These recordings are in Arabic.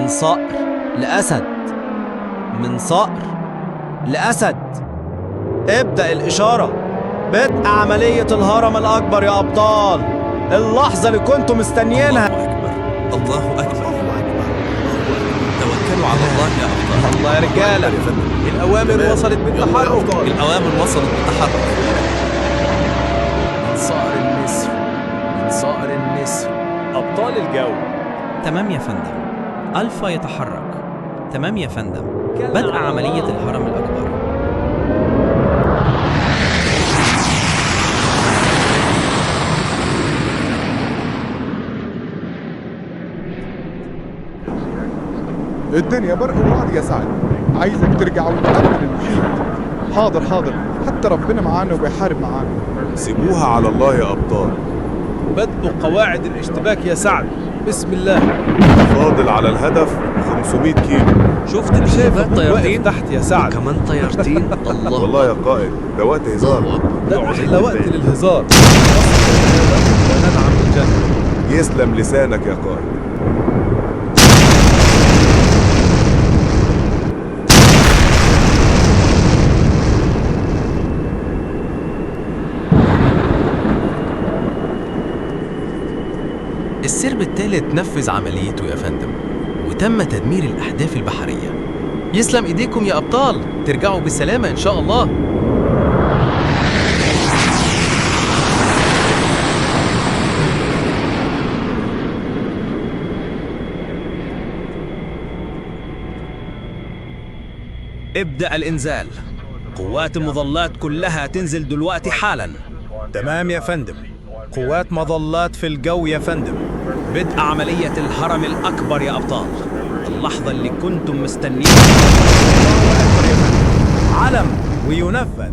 من صقر لأسد، من صقر لأسد. ابدأ الإشارة. بدء عملية الهرم الأكبر يا أبطال. اللحظة اللي كنتم مستنيينها. الله أكبر. توكلوا على الله يا أبطال. الله يا رجالة، الأوامر وصلت بالتحرك. الأوامر وصلت بالتحرك. من صقر النسر، من صقر النسر. أبطال الجو. تمام يا فندم. ألفا يتحرك. تمام يا فندم. بدء عملية الهرم الأكبر. الدنيا برق ووعد يا سعد، عايزك ترجع وتأمن المحيط. حاضر، حتى ربنا معانا وبيحارب معانا. سيبوها على الله يا أبطال. بدء قواعد الاشتباك يا سعد، بسم الله. فاضل على الهدف 500 كيلو. شفت الشباب طيارتين تحت يا سعد. كمان طيارتين. الله. والله يا قائد ده وقت هزار. ده أحلى وقت للهزار. وندعم الجنة. يسلم لسانك يا قائد. السرب الثالث نفذ عمليته يا فندم، وتم تدمير الأحداث البحرية. يسلم إيديكم يا أبطال، ترجعوا بالسلامة إن شاء الله. ابدأ الإنزال. قوات المظلات كلها تنزل دلوقتي حالا. تمام يا فندم. قوات مظلات في الجو يا فندم. بدء عملية الهرم الأكبر يا أبطال. اللحظة اللي كنتم مستنيين. الله أكبر يا فندم. علم وينفذ.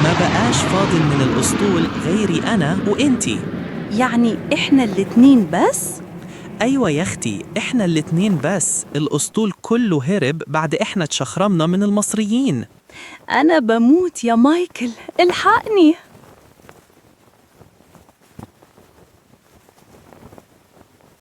ما بقاش فاضل من الأسطول غيري أنا وإنتي. يعني إحنا الاتنين بس؟ أيوة يا أختي، إحنا الاتنين بس. الأسطول كله هرب بعد إحنا تشخرمنا من المصريين. أنا بموت يا مايكل، الحقني.